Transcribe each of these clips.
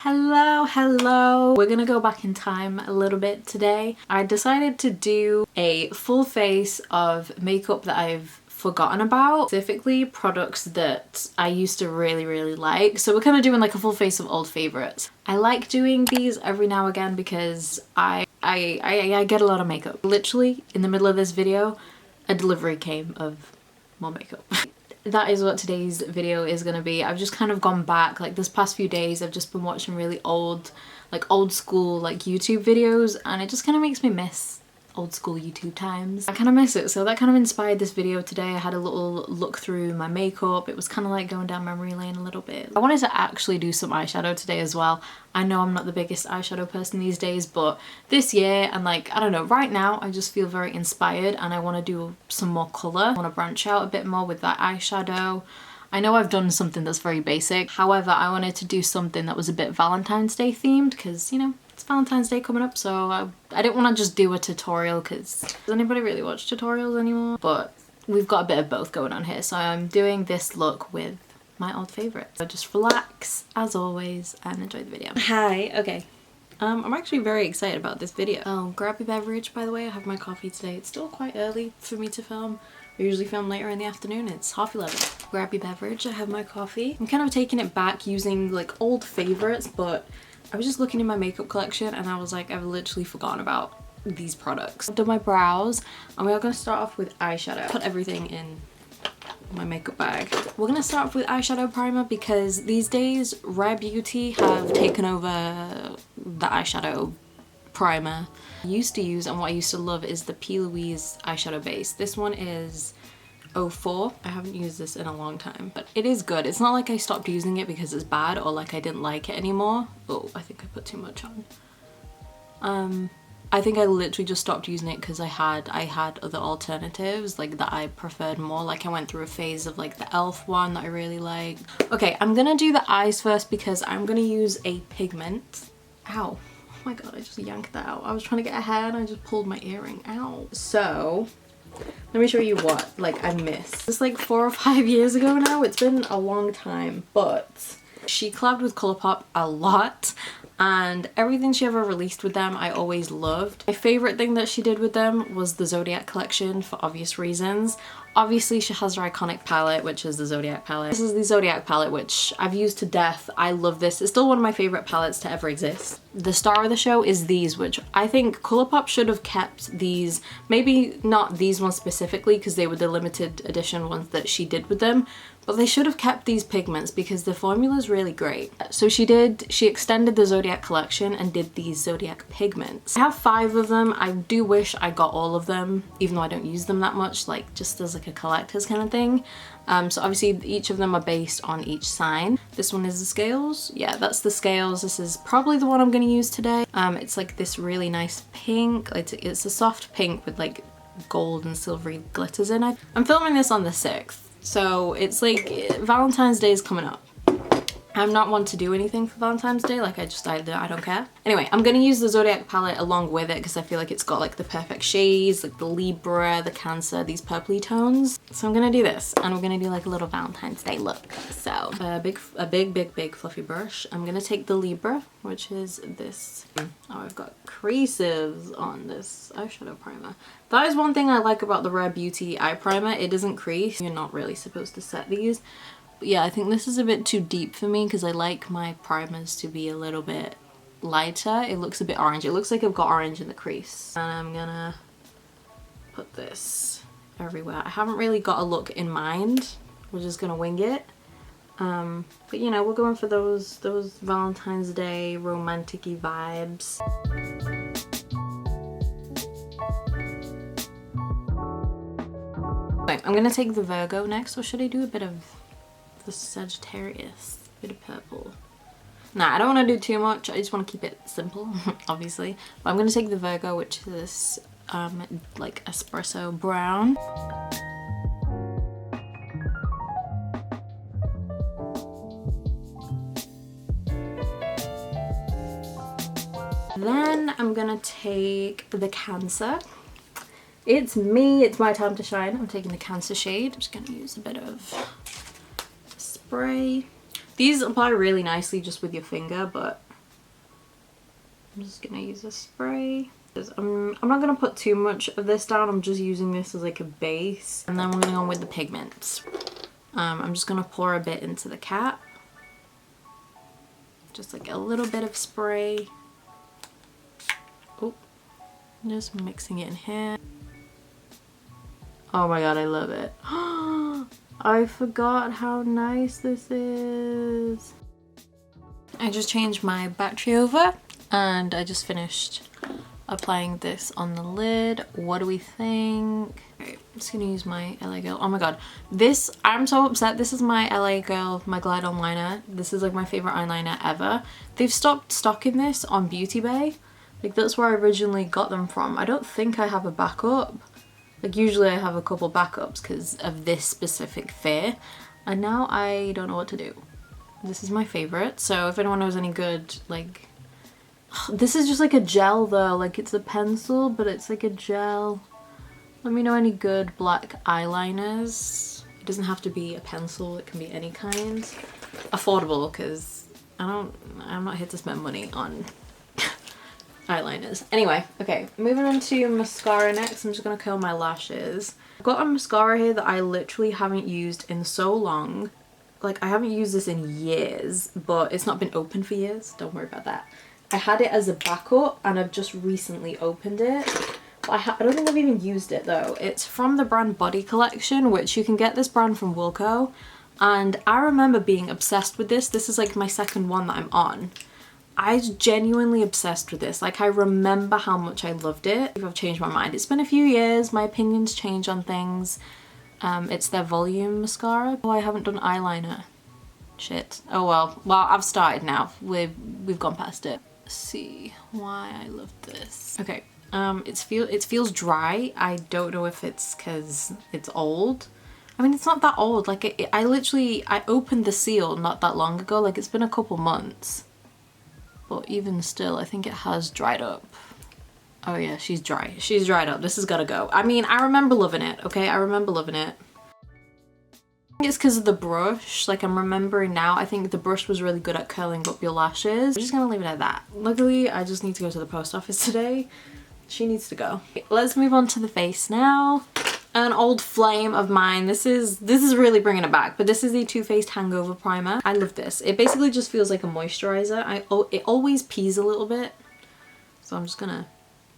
Hello. We're gonna go back in time a little bit today. I decided to do a full face of makeup that I've forgotten about, specifically products that I used to really like. So we're kind of doing like a full face of old favorites. I like doing these every now and again because I get a lot of makeup. Literally in the middle of this video, a delivery came of more makeup. That is what today's video is going to be. I've just kind of gone back, like this past few days I've just been watching really old school like YouTube videos, and it just kind of makes me miss old school YouTube times. I kind of miss it, so that kind of inspired this video today. I had a little look through my makeup. It was kind of like going down memory lane a little bit. I wanted to actually do some eyeshadow today as well. I know I'm not the biggest eyeshadow person these days, but this year and like, I don't know, right now I just feel very inspired and I want to do some more colour. I want to branch out a bit more with that eyeshadow. I know I've done something that's very basic. However, I wanted to do something that was a bit Valentine's Day themed because, you know, it's Valentine's Day coming up, so I didn't want to just do a tutorial because does anybody really watch tutorials anymore? But we've got a bit of both going on here, so I'm doing this look with my old favourites. So just relax as always and enjoy the video. Hi, okay. I'm actually very excited about this video. Oh, grab your beverage, by the way. I have my coffee today. It's still quite early for me to film. I usually film later in the afternoon. It's 11:30. Grab your beverage. I have my coffee. I'm kind of taking it back using like old favorites, but I was just looking in my makeup collection and I was like, I've literally forgotten about these products. I've done my brows and we are going to start off with eyeshadow. Put everything in my makeup bag. We're going to start off with eyeshadow primer because these days Rare Beauty have taken over the eyeshadow primer I used to use, and what I used to love is the Louise eyeshadow base. This one is 04. I haven't used this in a long time, but it is good. It's not like I stopped using it because it's bad or like I didn't like it anymore. Oh, I think I put too much on. I think I literally just stopped using it because I had other alternatives like that I preferred more. Like I went through a phase of like the e.l.f. one that I really liked. Okay, I'm gonna do the eyes first because I'm gonna use a pigment. Ow. Oh my god, I just yanked that out. I was trying to get a hair and I just pulled my earring. Ow. So let me show you what like I missed. It's like 4 or 5 years ago now. It's been a long time, but she collabed with Colourpop a lot and everything she ever released with them I always loved. My favourite thing that she did with them was the Zodiac collection for obvious reasons. Obviously she has her iconic palette, which is the Zodiac palette. This is the Zodiac palette, which I've used to death. I love this. It's still one of my favourite palettes to ever exist. The star of the show is these, which I think Colourpop should have kept these. Maybe not these ones specifically because they were the limited edition ones that she did with them, but they should have kept these pigments because the formula is really great. So she extended the Zodiac collection and did these Zodiac pigments. I have 5 of them. I do wish I got all of them, even though I don't use them that much, like just as like a collector's kind of thing. So obviously each of them are based on each sign. This one is the scales. Yeah, that's the scales. This is probably the one I'm going to use today. It's like this really nice pink. It's a soft pink with like gold and silvery glitters in it. I'm filming this on the 6th. So it's like Valentine's Day is coming up. I'm not one to do anything for Valentine's Day, like I don't care. Anyway, I'm gonna use the Zodiac palette along with it because I feel like it's got like the perfect shades, like the Libra, the Cancer, these purpley tones. So I'm gonna do this and we're gonna do like a little Valentine's Day look. So a big fluffy brush. I'm gonna take the Libra, which is this. Oh, I've got creases on this eyeshadow primer. That is one thing I like about the Rare Beauty eye primer. It doesn't crease. You're not really supposed to set these. But yeah, I think this is a bit too deep for me because I like my primers to be a little bit lighter. It looks a bit orange. It looks like I've got orange in the crease. And I'm gonna put this everywhere. I haven't really got a look in mind. We're just gonna wing it. But you know, we're going for those Valentine's Day romantic-y vibes. I'm gonna take the Virgo next, or should I do a bit of the Sagittarius? A bit of purple. Nah, I don't want to do too much. I just want to keep it simple, obviously. But I'm gonna take the Virgo, which is like espresso brown. Then I'm gonna take the Cancer. It's me, it's my time to shine. I'm taking the Cancer shade. I'm just gonna use a bit of spray. These apply really nicely just with your finger, but I'm just gonna use a spray. I'm not gonna put too much of this down, I'm just using this as like a base. And then we're gonna go with the pigments. I'm just gonna pour a bit into the cap. Just like a little bit of spray. Oh, just mixing it in here. Oh my god, I love it. I forgot how nice this is. I just changed my battery over and I just finished applying this on the lid. What do we think? Okay, I'm just gonna use my LA Girl. Oh my god, this, I'm so upset. This is my LA Girl, my Glide On liner. This is like my favorite eyeliner ever. They've stopped stocking this on Beauty Bay. Like that's where I originally got them from. I don't think I have a backup. Like usually I have a couple backups because of this specific fear. And now I don't know what to do. This is my favorite. So if anyone knows any good, like, this is just like a gel though. Like it's a pencil, but it's like a gel. Let me know any good black eyeliners. It doesn't have to be a pencil. It can be any kind. Affordable, because I'm not here to spend money on eyeliners. Anyway, okay, moving on to mascara next. I'm just gonna curl my lashes. I've got a mascara here that I literally haven't used in so long. Like I haven't used this in years, but it's not been open for years. Don't worry about that. I had it as a backup and I've just recently opened it. But I don't think I've even used it though. It's from the brand Body Collection, which you can get this brand from Wilko. And I remember being obsessed with this. This is like my second one that I'm on. I was genuinely obsessed with this. Like I remember how much I loved it. I've changed my mind. It's been a few years. My opinions change on things. It's their volume mascara. Oh, I haven't done eyeliner. Shit. Oh well. Well, I've started now. We've gone past it. Let's see why I love this. Okay. It feels dry. I don't know if it's because it's old. I mean, it's not that old. Like I opened the seal not that long ago. Like it's been a couple months. But even still, I think it has dried up. Oh yeah, she's dry. She's dried up. This has got to go. I mean, I remember loving it, okay? I remember loving it. I think it's because of the brush. Like, I'm remembering now. I think the brush was really good at curling up your lashes. I'm just going to leave it at that. Luckily, I just need to go to the post office today. She needs to go. Okay, let's move on to the face now. An old flame of mine. This is really bringing it back, but this is the Too Faced Hangover Primer. I love this. It basically just feels like a moisturizer. It always pees a little bit. So I'm just gonna,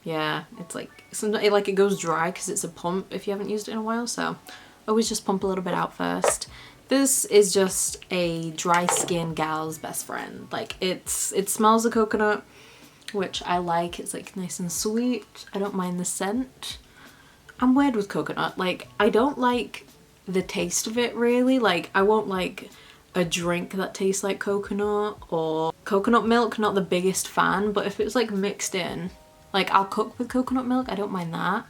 yeah, it's like, it goes dry because it's a pump if you haven't used it in a while. So always just pump a little bit out first. This is just a dry skin gal's best friend. Like it smells of coconut, which I like. It's like nice and sweet. I don't mind the scent. I'm weird with coconut. Like I don't like the taste of it really. Like I won't like a drink that tastes like coconut or coconut milk. Not the biggest fan, but if it's like mixed in, like I'll cook with coconut milk. I don't mind that.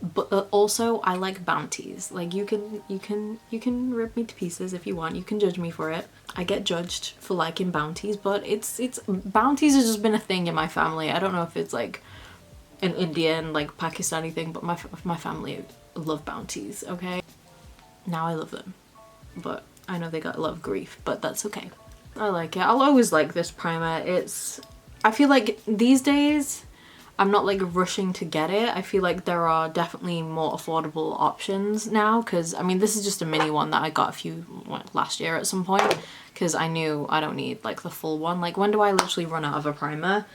But also I like Bounties. Like you can rip me to pieces if you want. You can judge me for it. I get judged for liking Bounties, but it's Bounties has just been a thing in my family. I don't know if it's like an Indian, like Pakistani thing, but my family love Bounties, okay? Now I love them. But I know they got a lot of grief, but that's okay. I like it. I'll always like this primer. I feel like these days, I'm not like rushing to get it. I feel like there are definitely more affordable options now because, I mean, this is just a mini one that I got last year at some point because I knew I don't need like the full one. Like when do I literally run out of a primer?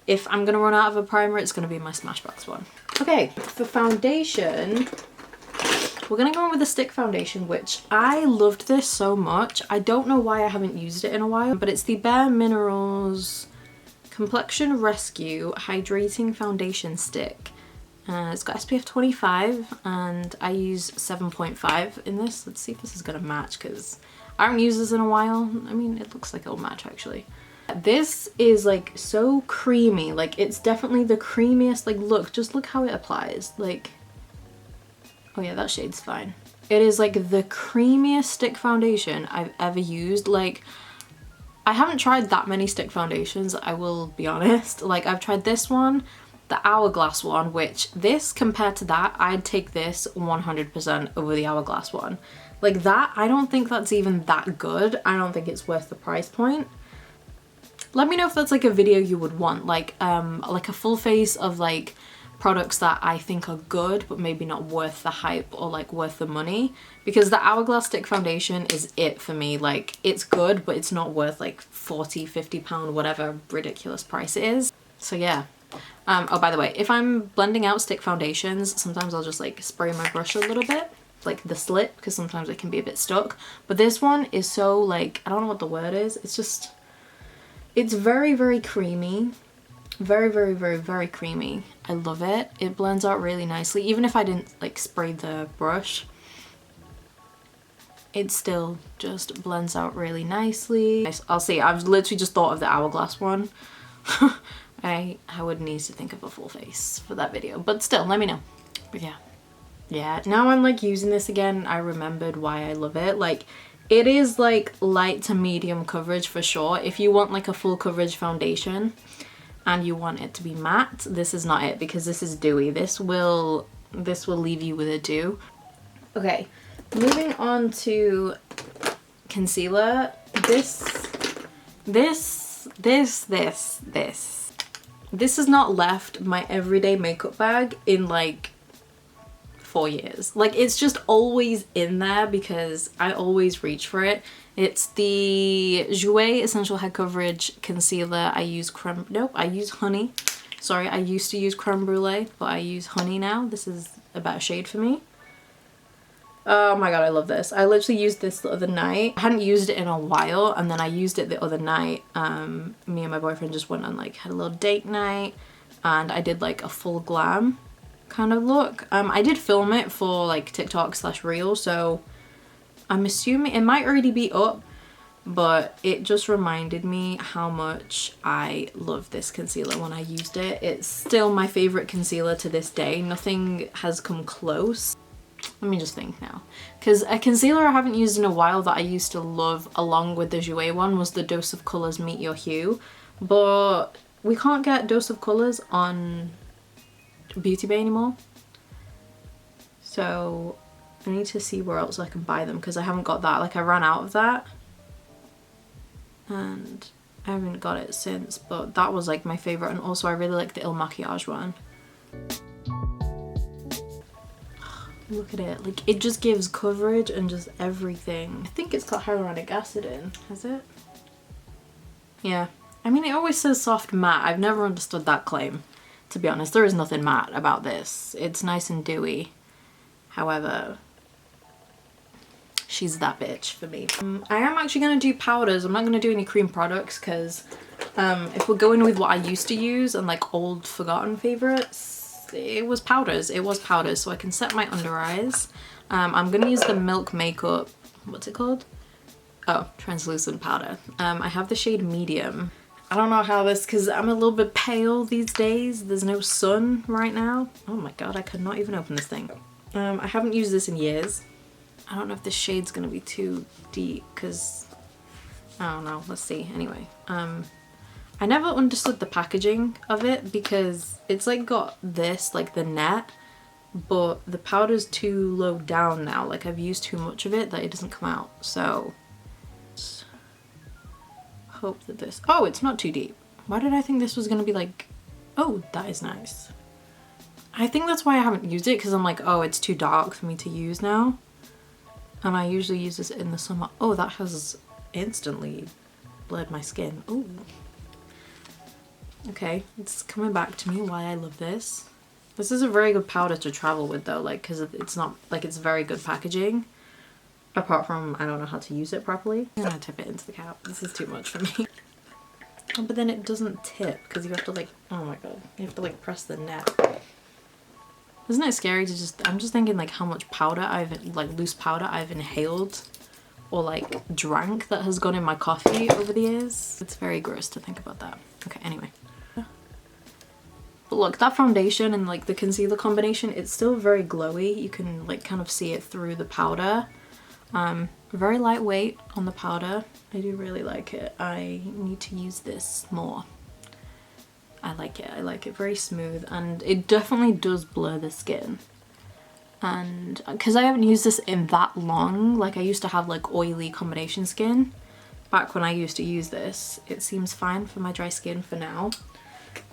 If I'm gonna run out of a primer, it's gonna be my Smashbox one. Okay, for foundation, we're gonna go in with a stick foundation, which I loved this so much. I don't know why I haven't used it in a while, but it's the Bare Minerals Complexion Rescue Hydrating Foundation Stick. It's got SPF 25 and I use 7.5 in this. Let's see if this is gonna match because I haven't used this in a while. I mean, it looks like it'll match actually. This is like so creamy. Like it's definitely the creamiest. Like look, just look how it applies. Like, oh yeah, that shade's fine. It is like the creamiest stick foundation I've ever used. Like I haven't tried that many stick foundations, I will be honest. Like I've tried this one, the Hourglass one, which this compared to that, I'd take this 100% over the Hourglass one. Like that, I don't think that's even that good. I don't think it's worth the price point. let me know if that's like a video you would want, like a full face of like products that I think are good but maybe not worth the hype or like worth the money, because the Hourglass stick foundation is it for me. Like it's good but it's not worth like 40, 50 pound, whatever ridiculous price it is. So yeah. Oh, by the way, if I'm blending out stick foundations, sometimes I'll just like spray my brush a little bit, like the slit, because sometimes it can be a bit stuck. But this one is so like, I don't know what the word is, it's just, it's very, very creamy. Very, very, very, very creamy. I love it. It blends out really nicely. Even if I didn't like spray the brush, it still just blends out really nicely. I'll see, I've literally just thought of the Hourglass one. I would need to think of a full face for that video, but still, let me know. But yeah, now I'm like using this again, I remembered why I love it. Like it is like light to medium coverage for sure. If you want like a full coverage foundation and you want it to be matte, this is not it, because this is dewy. This will leave you with a dew. Okay, moving on to concealer. This has not left my everyday makeup bag in like 4 years. Like it's just always in there because I always reach for it. It's the Jouer Essential Head Coverage Concealer. I use honey. Sorry, I used to use creme brulee, but I use honey now. This is a better shade for me. Oh my god, I love this. I literally used this the other night. I hadn't used it in a while, and then I used it the other night. Me and my boyfriend just went and like had a little date night, and I did like a full glam kind of look. I did film it for like TikTok/Reel, so I'm assuming it might already be up, but it just reminded me how much I love this concealer when I used it. It's still my favorite concealer to this day. Nothing has come close. Let me just think now, because a concealer I haven't used in a while that I used to love along with the Jouer one was the Dose of Colours Meet Your Hue, but we can't get Dose of Colours on Beauty Bay anymore, so I need to see where else I can buy them, because I haven't got that. Like I ran out of that and I haven't got it since, but that was like my favourite. And also I really like the Il Makiage one. Look at it, like it just gives coverage and just everything. I think it's got hyaluronic acid in, has it? Yeah, I mean it always says soft matte. I've never understood that claim, to be honest. There is nothing matte about this. It's nice and dewy. However, she's that bitch for me. I am actually going to do powders. I'm not going to do any cream products because if we're going with what I used to use and like old forgotten favourites, it was powders, so I can set my under eyes. I'm gonna use the Milk Makeup, what's it called? Oh, translucent powder. I have the shade medium. I don't know how this, because I'm a little bit pale these days. There's no sun right now. Oh my god, I could not even open this thing. I haven't used this in years. I don't know if this shade's gonna be too deep, because I don't know, let's see. Anyway, I never understood the packaging of it, because it's like got this, like the net, but the powder's too low down now. Like I've used too much of it that it doesn't come out. So hope that this, oh, it's not too deep. Why did I think this was gonna be like, oh, that is nice. I think that's why I haven't used it, because I'm like, oh, it's too dark for me to use now. And I usually use this in the summer. Oh, that has instantly blurred my skin. Ooh. Okay, it's coming back to me why I love this. This is a very good powder to travel with though, like, because it's not, like, it's very good packaging. Apart from, I don't know how to use it properly. I'm gonna tip it into the cap. This is too much for me. Oh, but then it doesn't tip, because you have to like, oh my god, you have to like press the net. Isn't it scary to just, I'm just thinking like how much powder like loose powder I've inhaled or like drank that has gone in my coffee over the years. It's very gross to think about that. Okay, anyway. But look, that foundation and like the concealer combination, it's still very glowy. You can like kind of see it through the powder. Very lightweight on the powder. I do really like it. I need to use this more. I like it very smooth, and it definitely does blur the skin. And because I haven't used this in that long, like I used to have like oily combination skin, back when I used to use this. It seems fine for my dry skin for now.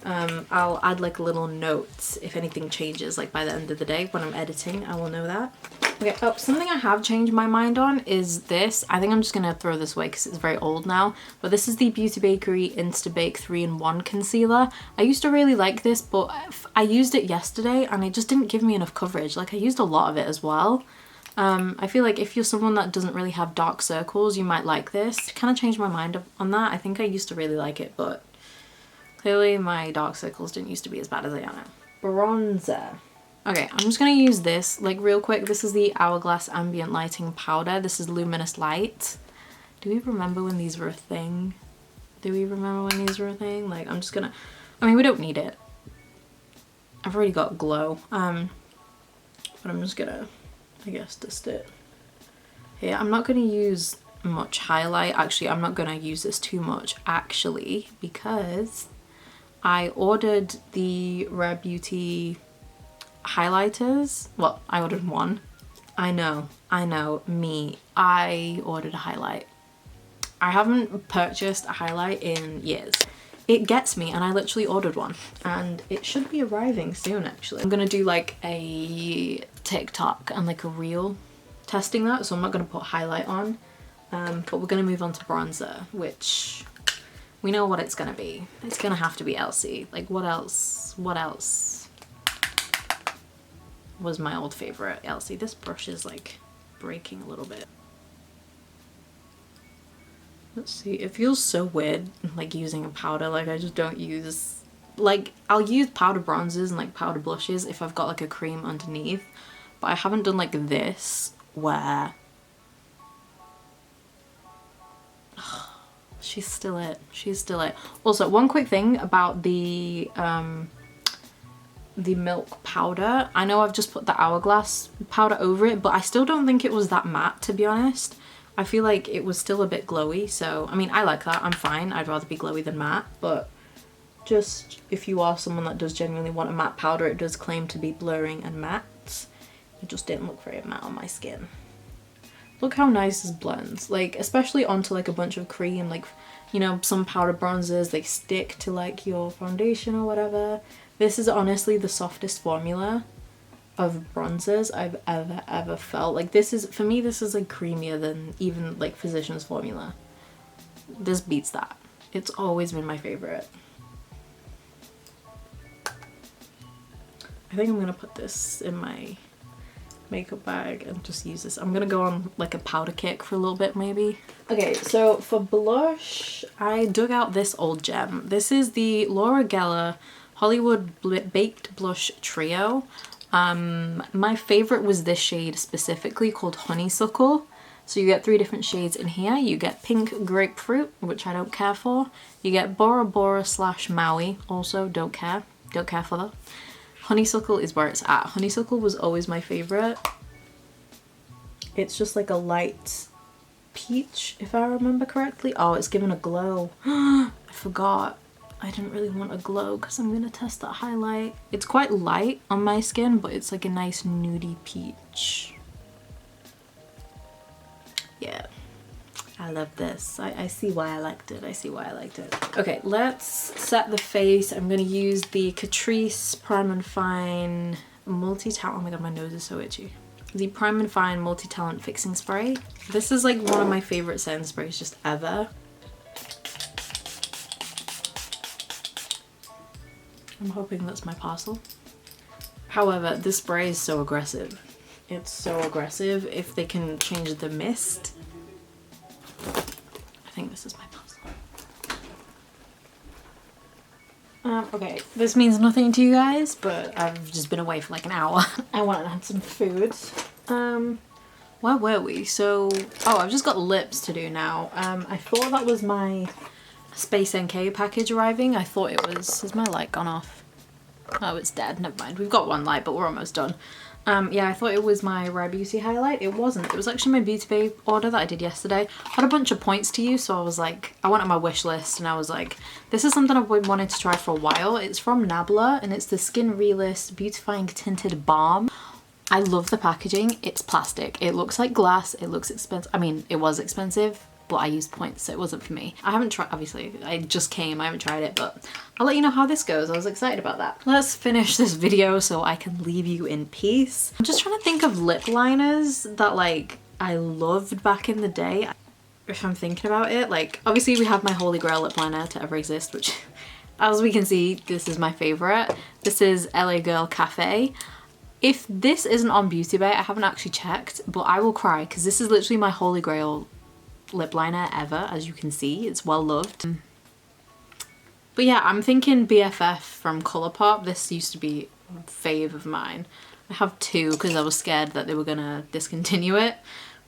I'll add like little notes if anything changes, like by the end of the day when I'm editing, I will know that. Okay, oh, something I have changed my mind on is this. I think I'm just gonna throw this away because it's very old now, but this is the Beauty Bakery Insta Bake 3-in-1 concealer. I used to really like this, but I used it yesterday and it just didn't give me enough coverage. Like I used a lot of it as well. I feel like if you're someone that doesn't really have dark circles, you might like this. Kind of changed my mind on that. I think I used to really like it, but clearly my dark circles didn't used to be as bad as they are now. Bronzer. Okay, I'm just gonna use this like real quick. This is the Hourglass Ambient Lighting Powder. This is Luminous Light. Do we remember when these were a thing? Do we remember when these were a thing? Like I'm just gonna, I mean we don't need it. I've already got glow. But I'm just gonna, I guess, dust it. Yeah, I'm not gonna use much highlight. Actually, I'm not gonna use this too much actually because I ordered the Rare Beauty highlighters. Well, I ordered one. I know, me. I ordered a highlight. I haven't purchased a highlight in years. It gets me and I literally ordered one and it should be arriving soon actually. I'm gonna do like a TikTok and like a reel testing that, so I'm not gonna put highlight on. But we're gonna move on to bronzer, which we know what it's gonna be. It's gonna have to be Elcie. Like what else was my old favorite? Elcie. This brush is like breaking a little bit. Let's see, it feels so weird like using a powder. Like I just don't use, like I'll use powder bronzers and like powder blushes if I've got like a cream underneath, but I haven't done like this where she's still it. Also, one quick thing about the milk powder. I know I've just put the Hourglass powder over it, but I still don't think it was that matte, to be honest. I feel like it was still a bit glowy, so I mean I like that, I'm fine. I'd rather be glowy than matte, but just if you are someone that does genuinely want a matte powder, it does claim to be blurring and matte. It just didn't look very matte on my skin. Look how nice this blends, like especially onto like a bunch of cream. Like, you know, some powder bronzers, they stick to like your foundation or whatever. This is honestly the softest formula of bronzers I've ever felt. Like this is, for me, this is like creamier than even like Physicians Formula. This beats that. It's always been my favorite. I think I'm gonna put this in my makeup bag and just use this. I'm gonna go on like a powder kick for a little bit maybe. Okay, so for blush, I dug out this old gem. This is the Laura Geller Hollywood Baked Blush Trio. My favorite was this shade specifically called Honeysuckle. So you get 3 different shades in here. You get Pink Grapefruit, which I don't care for. You get Bora Bora / Maui, also don't care for that. Honeysuckle is where it's at. Honeysuckle was always my favorite. It's just like a light peach, if I remember correctly. Oh, it's given a glow. I forgot. I didn't really want a glow because I'm gonna test that highlight. It's quite light on my skin, but it's like a nice nudie peach. Yeah, I love this. I see why I liked it. Okay, let's set the face. I'm gonna use the Catrice Prime and Fine Multi-Talent. Oh my god, my nose is so itchy. The Prime and Fine Multi-Talent Fixing Spray. This is like one of my favorite setting sprays just ever. I'm hoping that's my parcel. However, this spray is so aggressive. It's so aggressive. If they can change the mist. I think this is my parcel. Okay, this means nothing to you guys, but I've just been away for like an hour. I went and had some food. Where were we? So, oh, I've just got lips to do now. I thought that was my Space NK package arriving. I thought it was, has my light gone off? Oh, it's dead, never mind. We've got one light, but we're almost done. Yeah, I thought it was my Rare Beauty highlight. It wasn't. It was actually my Beauty Babe order that I did yesterday. I had a bunch of points to use, so I was like, I went on my wish list and I was like, this is something I've been wanting to try for a while. It's from Nabla and it's the Skin Realist Beautifying Tinted Balm. I love the packaging. It's plastic. It looks like glass. It looks expensive. I mean, it was expensive. but I used points, so it wasn't for me. I haven't tried, obviously, I just came, I haven't tried it, but I'll let you know how this goes. I was excited about that. Let's finish this video so I can leave you in peace. I'm just trying to think of lip liners that like I loved back in the day. If I'm thinking about it, like obviously we have my holy grail lip liner to ever exist, which as we can see, this is my favorite. This is LA Girl Cafe. If this isn't on Beauty Bay, I haven't actually checked, but I will cry because this is literally my holy grail lip liner ever. As you can see, it's well loved. But yeah, I'm thinking BFF from Colourpop. This used to be a fave of mine. I have two because I was scared that they were gonna discontinue it.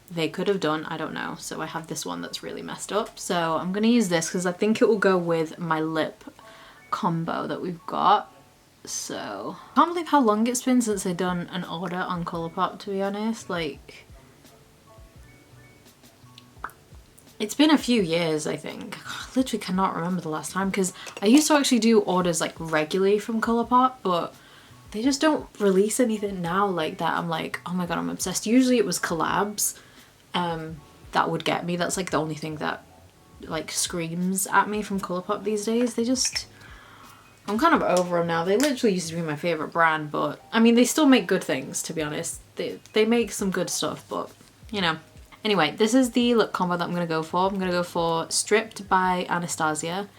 They could have done, I don't know. So I have this one that's really messed up. So I'm gonna use this because I think it will go with my lip combo that we've got. So I can't believe how long it's been since I've done an order on Colourpop, to be honest. Like, it's been a few years, I think. I literally cannot remember the last time because I used to actually do orders like regularly from Colourpop, but they just don't release anything now like that. I'm like, oh my god, I'm obsessed. Usually it was collabs that would get me. That's like the only thing that like screams at me from Colourpop these days. They just, I'm kind of over them now. They literally used to be my favourite brand, but I mean they still make good things, to be honest. They make some good stuff, but you know. Anyway, this is the lip combo that I'm going to go for. I'm going to go for Stripped by Anastasia.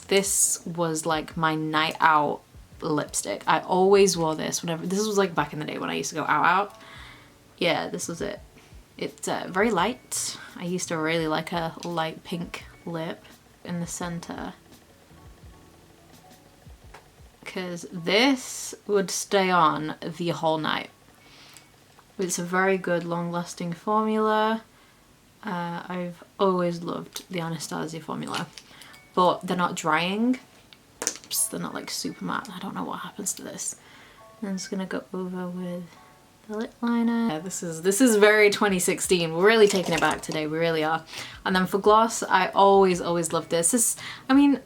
This was like my night out lipstick. I always wore this whenever, this was like back in the day when I used to go out. Yeah, this was it. It's very light. I used to really like a light pink lip in the center, because this would stay on the whole night. It's a very good long-lasting formula. I've always loved the Anastasia formula, but they're not drying. Oops, they're not like super matte. I don't know what happens to this. And I'm just gonna go over with the lip liner. Yeah, this is very 2016. We're really taking it back today. We really are. And then for gloss, I always loved this. I mean,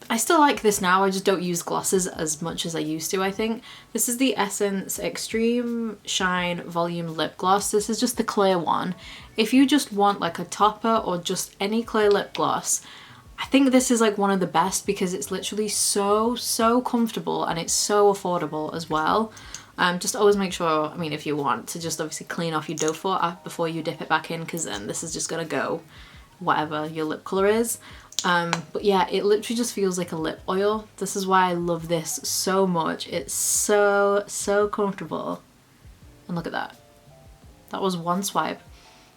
I still like this now. I just don't use glosses as much as I used to, I think. This is the Essence Extreme Shine Volume Lip Gloss. This is just the clear one. If you just want like a topper or just any clear lip gloss, I think this is like one of the best because it's literally so comfortable and it's so affordable as well. Just always make sure, I mean, if you want to just obviously clean off your doe foot before you dip it back in, because then this is just gonna go whatever your lip color is. But yeah, it literally just feels like a lip oil. This is why I love this so much. It's so comfortable. And look at that. That was one swipe.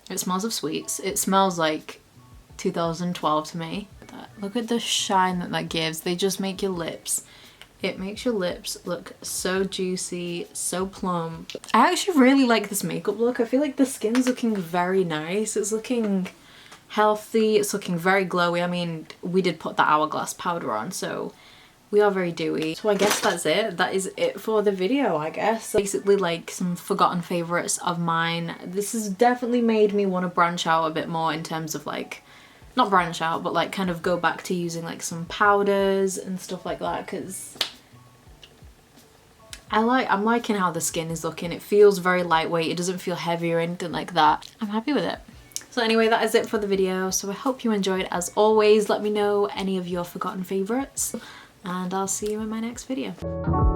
It smells of sweets. It smells like 2012 to me. Look at the shine that that gives. They just make your lips. It makes your lips look so juicy, so plump. I actually really like this makeup look. I feel like the skin's looking very nice. It's looking healthy. It's looking very glowy. I mean, we did put the Hourglass powder on, so we are very dewy. So I guess that's it. That is it for the video, I guess. Basically like some forgotten favorites of mine. This has definitely made me want to branch out a bit more in terms of like, not branch out, but like kind of go back to using like some powders and stuff like that, because I'm liking how the skin is looking. It feels very lightweight. It doesn't feel heavy or anything like that. I'm happy with it. So anyway, that is it for the video. So I hope you enjoyed. As always, let me know any of your forgotten favorites and I'll see you in my next video.